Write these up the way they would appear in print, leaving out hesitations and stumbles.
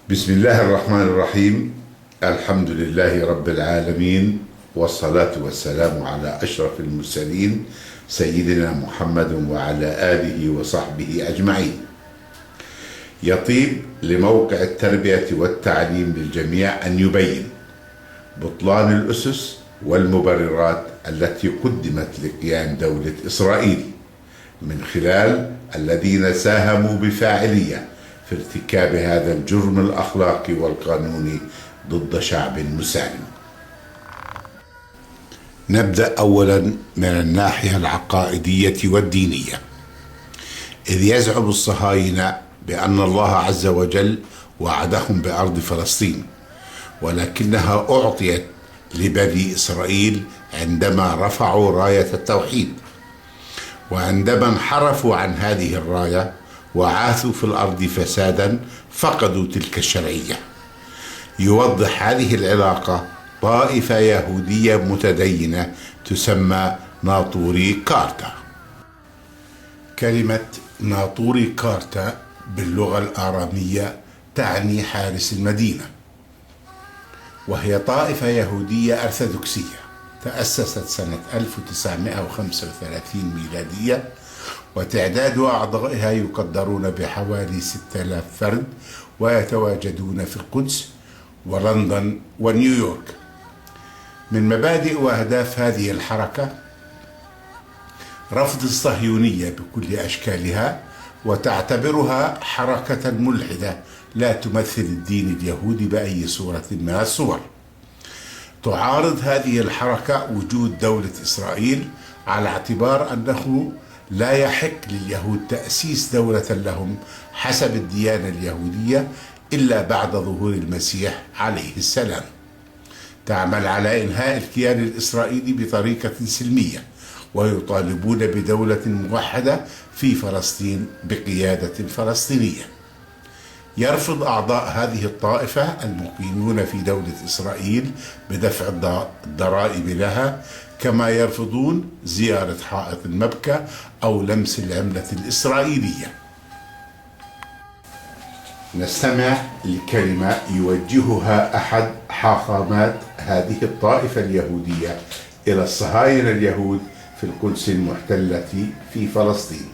بسم الله الرحمن الرحيم. الحمد لله رب العالمين، والصلاة والسلام على أشرف المرسلين سيدنا محمد وعلى آله وصحبه أجمعين. يطيب لموقع التربية والتعليم للجميع أن يبين بطلان الاسس والمبررات التي قدمت لقيام دولة إسرائيل من خلال الذين ساهموا بفاعلية في ارتكاب هذا الجرم الأخلاقي والقانوني ضد شعب مسالم. نبدأ أولا من الناحية العقائدية والدينية، إذ يزعم الصهاينة بأن الله عز وجل وعدهم بأرض فلسطين، ولكنها أعطيت لبني إسرائيل عندما رفعوا راية التوحيد، وعندما انحرفوا عن هذه الراية وعاثوا في الأرض فسادا فقدوا تلك الشرعية. يوضح هذه العلاقة طائفة يهودية متدينة تسمى ناطوري كارتا. كلمة ناطوري كارتا باللغة الآرامية تعني حارس المدينة، وهي طائفة يهودية أرثوذكسية تأسست سنة 1935 ميلادية، وتعداد أعضائها يقدرون بحوالي 6000 فرد، ويتواجدون في القدس ولندن ونيويورك. من مبادئ وأهداف هذه الحركة رفض الصهيونية بكل أشكالها، وتعتبرها حركة ملحدة لا تمثل الدين اليهودي بأي صورة من الصور. تعارض هذه الحركة وجود دولة إسرائيل على اعتبار أنه لا يحق لليهود تأسيس دولة لهم حسب الديانة اليهودية إلا بعد ظهور المسيح عليه السلام. تعمل على إنهاء الكيان الإسرائيلي بطريقة سلمية، ويطالبون بدولة موحدة في فلسطين بقيادة فلسطينية. يرفض أعضاء هذه الطائفة المقيمون في دولة إسرائيل بدفع الضرائب لها، كما يرفضون زيارة حائط المبكى أو لمس العملة الإسرائيلية. نستمع لكلمة يوجهها أحد حاخامات هذه الطائفة اليهودية إلى الصهاينة اليهود في القدس المحتلة في فلسطين.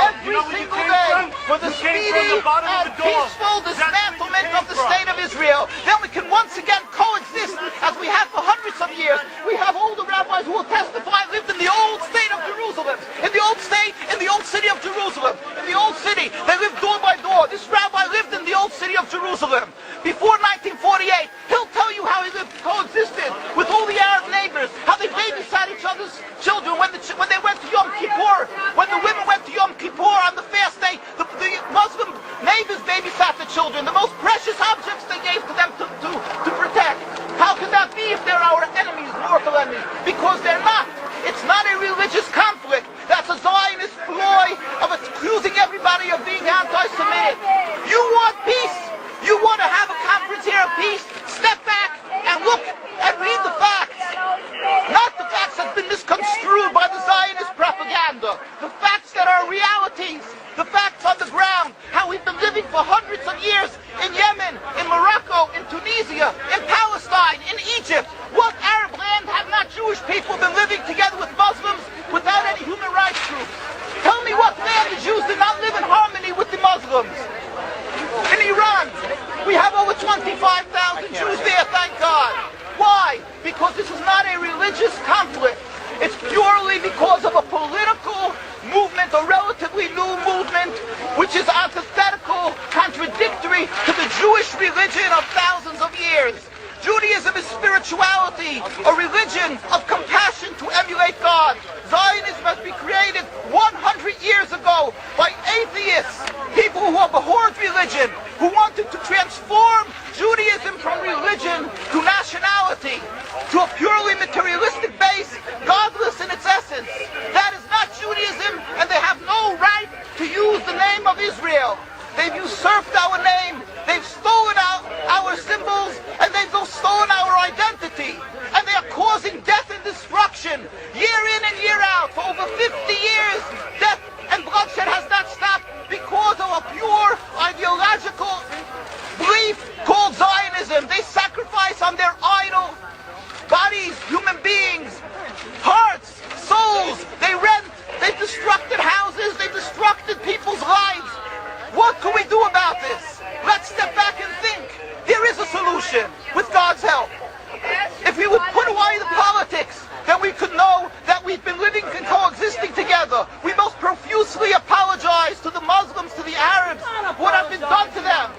Every single day for the speedy and peaceful dismantlement of the state of Israel. Then we can once again coexist as we have for hundreds of years. We have older rabbis who will testify lived in the old state of Jerusalem, in the old state, in the old city of Jerusalem, in the old city. They lived door by door. This rabbi lived in the old city of Jerusalem. Before 1948, he'll tell you how he lived, coexisted with all the Arab neighbors, how they babysat each other's children when they went to Yom Kippur, when the women went to Yom Kippur on the fast day, the Muslim neighbors babysat the children, the most precious objects they gave to them to protect. How can that be if they're our enemies, mortal enemies? Because they're not. It's not a religious conflict. That's a Zionist ploy of accusing everybody of being anti-Semitic. You want peace? You want to have a conference here of peace? Step back and look and read the facts. Not the facts that have been misconstrued by the Zionist propaganda. The facts that are realities. The facts on the ground. How we've been living for hundreds of years in Yemen, in Morocco, in Tunisia, in Palestine, in Egypt. What Arab land have not Jewish people been living together with Muslims without any human rights groups? Tell me what land the Jews did not live in harmony with the Muslims. In Iran, we have over 25,000 Jews there, thank God. Why? Because this is not a religious conflict. It's purely because of a political movement, a relatively new movement, which is antithetical, contradictory to the Jewish religion of thousands of years. Judaism is spirituality, a religion of compassion to emulate God. Zionism has been created 100 years ago by atheists, people who abhorred religion, who wanted to transform Judaism from religion to nationality, to a purely materialistic base, godless in its essence. That is not Judaism, and they have no right to use the name of Israel. They've usurped our name, they've stolen our symbols, and they've stolen our identity. And they are causing death and destruction year in and year out for over 50 years. houses, they destructed people's lives. What can we do about this? Let's step back and think. There is a solution with God's help. If we would put away the politics, then we could know that we've been living and coexisting together. We most profusely apologize to the Muslims, to the Arabs, what has been done to them.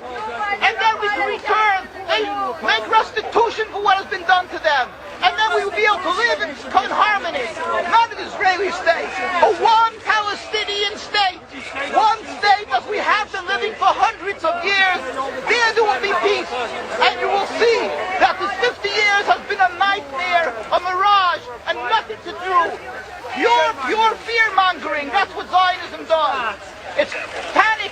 And then we can return and make restitution for what has been done to them. And then we will be able to live in harmony. Not an Israeli state, a one Palestinian state. One state as we have been living for hundreds of years. There will be peace. And you will see that this 50 years has been a nightmare, a mirage, and nothing to do. Pure fear-mongering, that's what Zionism does. It's panic,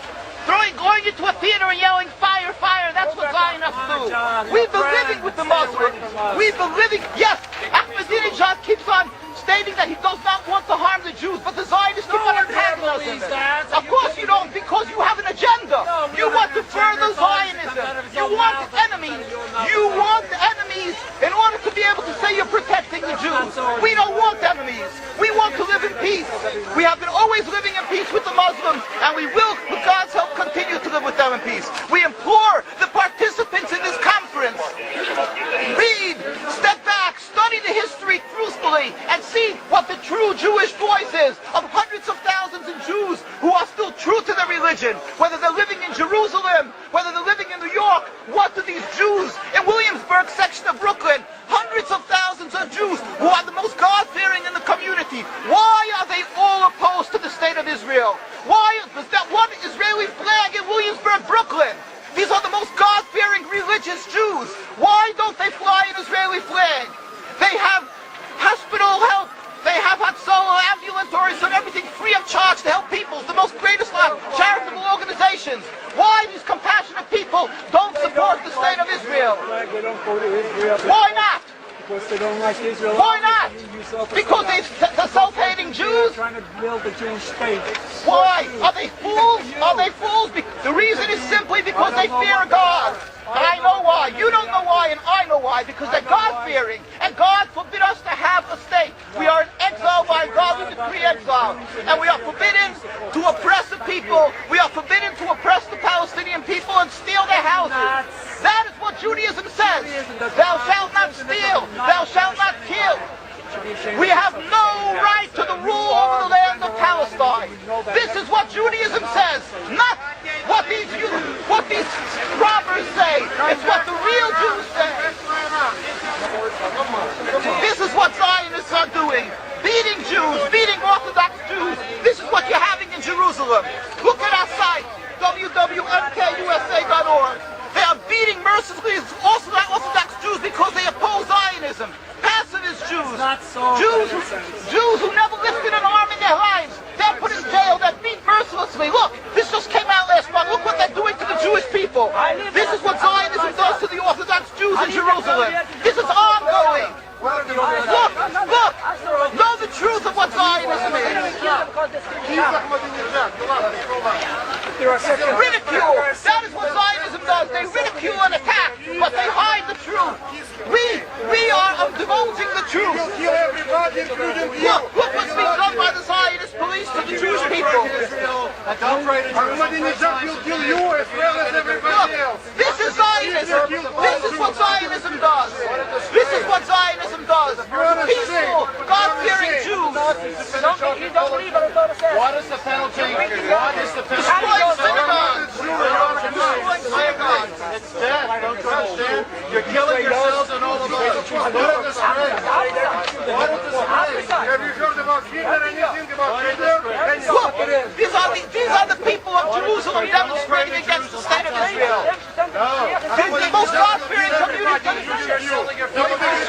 going into a theater and yelling, fire, fire, that's what Zionists do. We've been living with the Muslims. We've been living, yes, Ahmadinejad keeps on stating that he does not want to harm the Jews, but the Zionists keep on antagonizing him. Of course you don't, because you have an agenda. You want to further Zionism. You want enemies. You want enemies in order to be able to say you're protecting the Jews. We don't want enemies. We want to live in peace. We have been always living in peace with the Muslims, and we will, with God's help, continue to live with them in peace. We implore the participants in this conference, read, step back, study the history truthfully, and see what the true Jewish voice is of hundreds of thousands of Jews who are still true to their religion, whether they're living in Jerusalem, whether they're living in New York. What do these Jews in Williamsburg section of Brooklyn, hundreds of thousands of Jews who are the most God-fearing in the community, why are they all opposed to the state of Israel? Why is that one Israeli flag in Williamsburg, Brooklyn? These are the most God-fearing religious Jews. Why don't they fly an Israeli flag? They have hospital help. They have Hatzolah, ambulatories, and everything free of charge to help people. It's the most greatest charitable organizations. Why these compassionate people don't support the state of Israel? Why not? Because they don't like Israel. Why not? Because they're self-hating Jews? Trying to build a Jewish state. Why? Are they fools? Are they fools? The reason is simply because they fear God. And I know why. You don't know why, and I know why. Because they're God-fearing. And God forbid us to have a state. We are in exile by God. We decree exile. And we are forbidden to oppress the people. We are forbidden to oppress the Palestinian people and steal their houses. That is what Judaism says. Thou shalt not steal. Thou shalt not kill. We have no right to the rule over the land of Palestine. This is what Judaism says, not what these robbers say. It's what the real Jews say. This is what Zionists are doing. Beating Jews, beating Orthodox Jews. This is what you're having in Jerusalem. Look at our site, www.mkusa.org. They are beating mercilessly Orthodox Jews because they oppose Zionism. Pacifist Jews, Jews who never lifted an arm in their lives, they're put in jail, they're beat mercilessly. Look, this just came out last month. Look what they're doing to the Jewish people. This is what Zionism does to the Orthodox Jews in Jerusalem. This is ongoing. Look, know the truth of what Zionism is. Ridicule, that is what Zionism does. They ridicule and attack, but they hide the truth. We are divulging the truth. Look what's being done by the Zionist police to the Jewish people. Ahmadinejad will kill you as well as everybody else. This is Zionism. This is what Zionism does. This is what Zionism does. Peaceful, God-fearing Jews. What is the penalty? What is the penalty? Destroying synagogues. Destroying synagogues. It's death. Don't you understand? You're killing yourselves and all of us. What a disgrace. What a disgrace. Have you heard about Hitler? Anything about Hitler? Look, these are the people of Jerusalem demonstrating against the state of Israel. The most God-fearing community.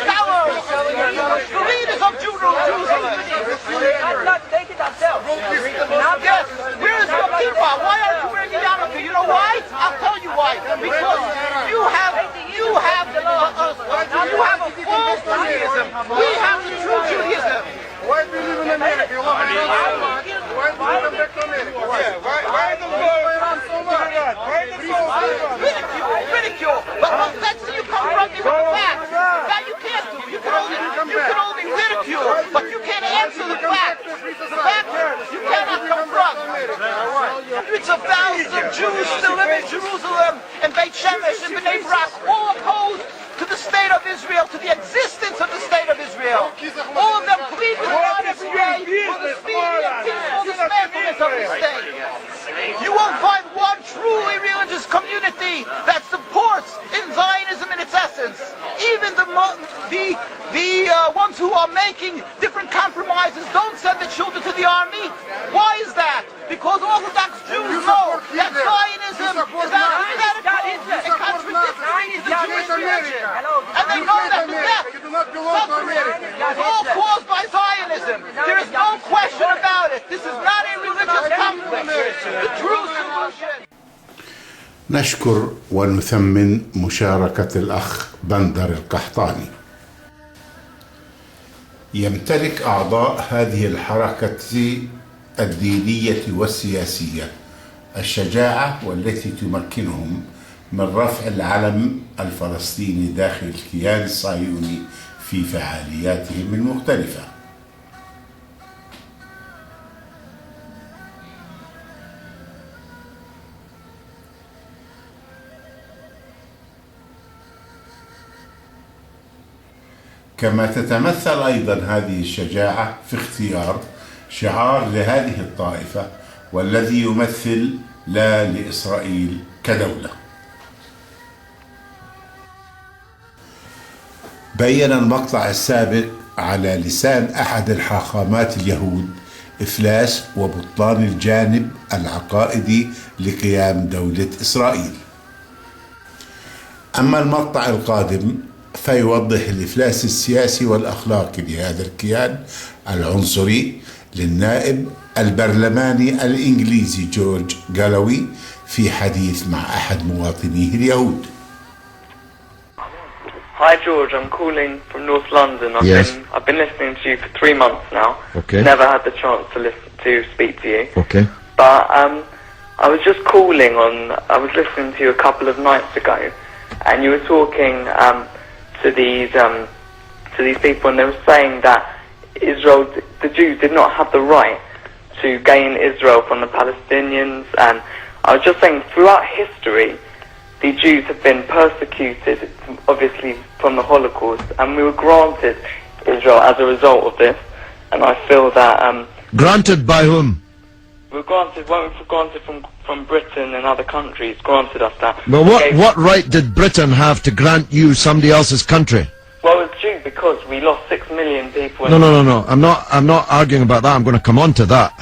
Scholars, the leaders of Jerusalem. Yes, where is your kippah? Jews still live in Jerusalem and Beit Shemesh and Bnei Brak, all opposed to the state of Israel, to the existence of the state of Israel. All of them plead with God every day for the speedy and peaceful dismantlement of the state. You won't find one truly religious community that supports in Zionism in its essence. Even the ones who are making different compromises don't send the children to the army. Why is that? Because Orthodox Jews know that Zionism is antithetical, it contradicts the Jewish religion. And they know that the death, suffering, is all caused by Zionism. There is no question about it. This is not a religious conflict. The true solution. نشكر ونثمن مشاركة الأخ بندر القحطاني. يمتلك أعضاء هذه الحركة الدينية والسياسية الشجاعة والتي تمكنهم من رفع العلم الفلسطيني داخل الكيان الصهيوني في فعالياتهم المختلفة. كما تتمثل أيضا هذه الشجاعة في اختيار شعار لهذه الطائفة والذي يمثل لا لإسرائيل كدولة. بين المقطع السابق على لسان أحد الحاخامات اليهود إفلاس وبطلان الجانب العقائدي لقيام دولة إسرائيل. أما المقطع القادم فيوضح الإفلاس السياسي والأخلاقي لهذا الكيان العنصري للنائب البرلماني الإنجليزي جورج جالوي في حديث مع أحد مواطنيه اليهود. Hi George, I'm calling from North London. I've been listening to you for 3 months now. Okay. Never had the chance to speak to you. Okay. But I was just calling on. I was listening to you a couple of nights ago, and you were talking to these people, and they were saying that Israel, the Jews, did not have the right to gain Israel from the Palestinians. And I was just saying, throughout history, the Jews have been persecuted, obviously from the Holocaust, and we were granted Israel as a result of this. And I feel that granted by whom? We were granted from Britain and other countries. Granted us that. Well, what right did Britain have to grant you somebody else's country? Well, it's due because we lost 6 million people. No. I'm not arguing about that. I'm going to come on to that.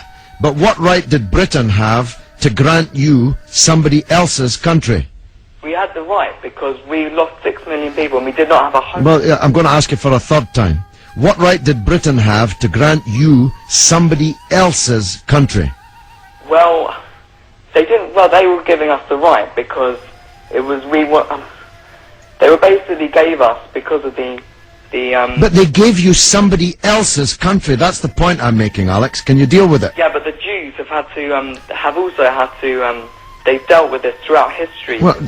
But what right did Britain have to grant you somebody else's country? We had the right because we lost 6 million people and we did not have a home. Well, yeah, I'm going to ask you for a third time. What right did Britain have to grant you somebody else's country? Well, they didn't. Well, they were giving us the right because it was they were basically gave us because of the. But they gave you somebody else's country. That's the point I'm making, Alex. Can you deal with it? Yeah, but the Jews have had to have also had to. They've dealt with this throughout history. Well,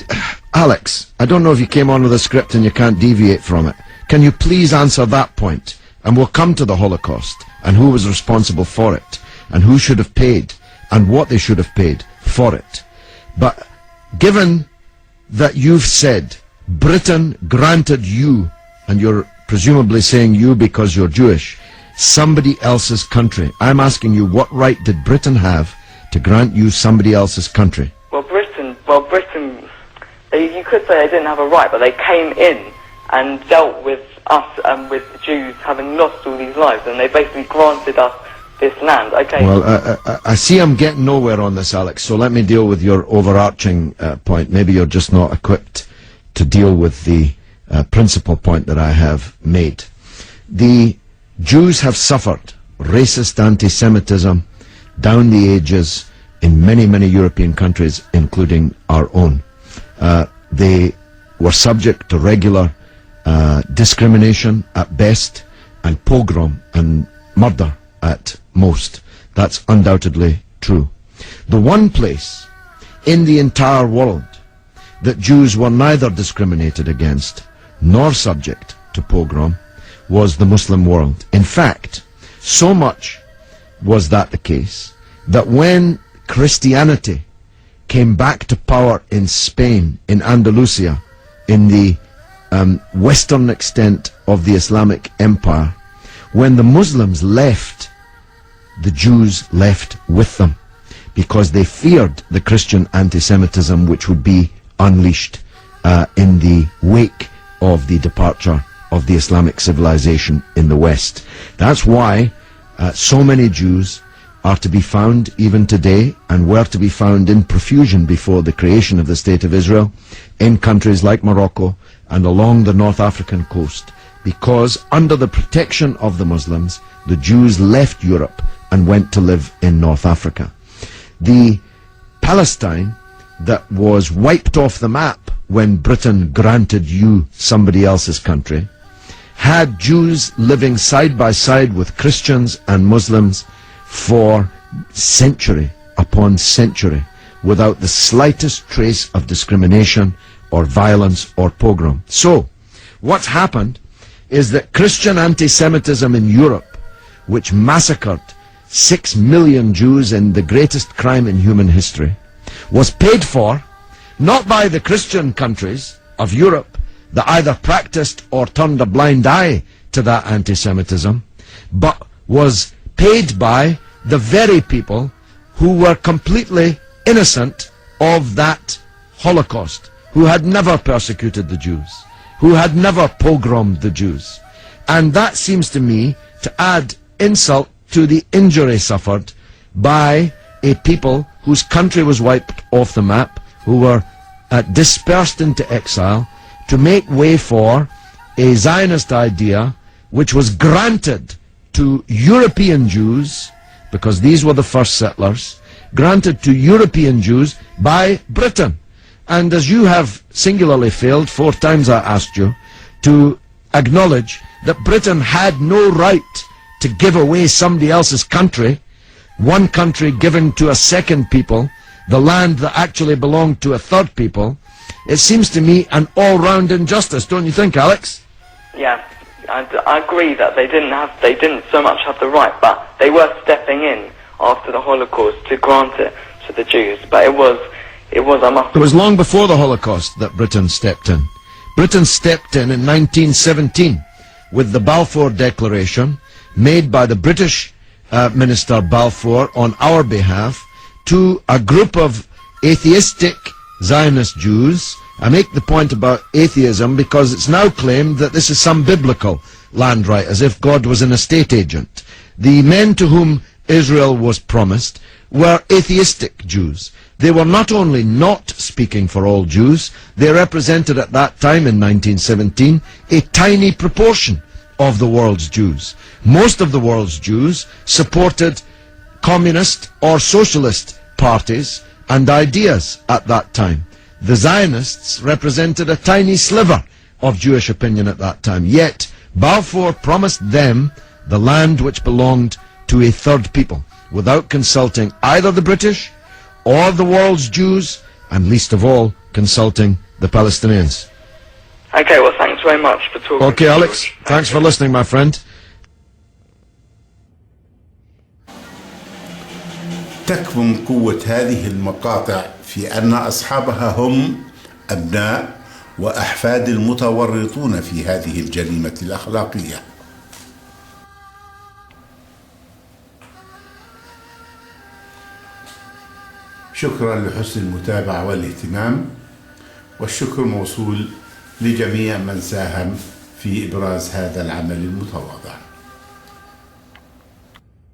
Alex, I don't know if you came on with a script and you can't deviate from it. Can you please answer that point? And we'll come to the Holocaust and who was responsible for it and who should have paid and what they should have paid for it. But given that you've said Britain granted you, and you're presumably saying you because you're Jewish, somebody else's country, I'm asking you, what right did Britain have to grant you somebody else's country? Britain, you could say they didn't have a right, but they came in and dealt with us and with the Jews having lost all these lives, and they basically granted us this land. Okay. Well, I see I'm getting nowhere on this, Alex, so let me deal with your overarching point. Maybe you're just not equipped to deal with the principal point that I have made. The Jews have suffered racist anti-Semitism down the ages in many, many European countries, including our own. They were subject to regular discrimination at best, and pogrom and murder at most. That's undoubtedly true. The one place in the entire world that Jews were neither discriminated against nor subject to pogrom was the Muslim world. In fact, so much was that the case that when Christianity came back to power in Spain, in Andalusia, in the western extent of the Islamic Empire, when the Muslims left, the Jews left with them, because they feared the Christian anti-Semitism which would be unleashed in the wake of the departure of the Islamic civilization in the West. That's why so many Jews are to be found even today, and were to be found in profusion before the creation of the State of Israel, in countries like Morocco and along the North African coast, because under the protection of the Muslims, the Jews left Europe and went to live in North Africa. The Palestine that was wiped off the map when Britain granted you somebody else's country had Jews living side by side with Christians and Muslims for century upon century without the slightest trace of discrimination or violence or pogrom. So, what's happened is that Christian anti-Semitism in Europe, which massacred 6 million Jews in the greatest crime in human history, was paid for not by the Christian countries of Europe that either practiced or turned a blind eye to that anti-Semitism, but was paid by the very people who were completely innocent of that Holocaust, who had never persecuted the Jews, who had never pogromed the Jews. And that seems to me to add insult to the injury suffered by a people whose country was wiped off the map, who were dispersed into exile, to make way for a Zionist idea which was granted to European Jews, because these were the first settlers, granted to European Jews by Britain. And as you have singularly failed, 4 times I asked you, to acknowledge that Britain had no right to give away somebody else's country, one country giving to a second people the land that actually belonged to a third people, it seems to me an all-round injustice, don't you think, Alex? Yeah, I agree that they didn't so much have the right, but they were stepping in after the Holocaust to grant it to the Jews. But it was It was long before the Holocaust that Britain stepped in. Britain stepped in 1917 with the Balfour Declaration made by the British Minister Balfour on our behalf to a group of atheistic Zionist Jews. I make the point about atheism because it's now claimed that this is some biblical land right, as if God was an estate agent. The men to whom Israel was promised were atheistic Jews. They were not only not speaking for all Jews, they represented at that time in 1917 a tiny proportion of the world's Jews. Most of the world's Jews supported communist or socialist parties and ideas at that time. The Zionists represented a tiny sliver of Jewish opinion at that time. Yet Balfour promised them the land which belonged to a third people, without consulting either the British or the world's Jews, and least of all, consulting the Palestinians. Okay, well, thanks very much for talking. Okay, Alex, thanks for listening, my friend. تكمن قوة هذه المقاطع في أن أصحابها هم أبناء وأحفاد المتورطون في هذه الجريمة الأخلاقية. شكرا لحسن المتابعة والاهتمام، والشكر موصول لجميع من ساهم في إبراز هذا العمل المتواضع.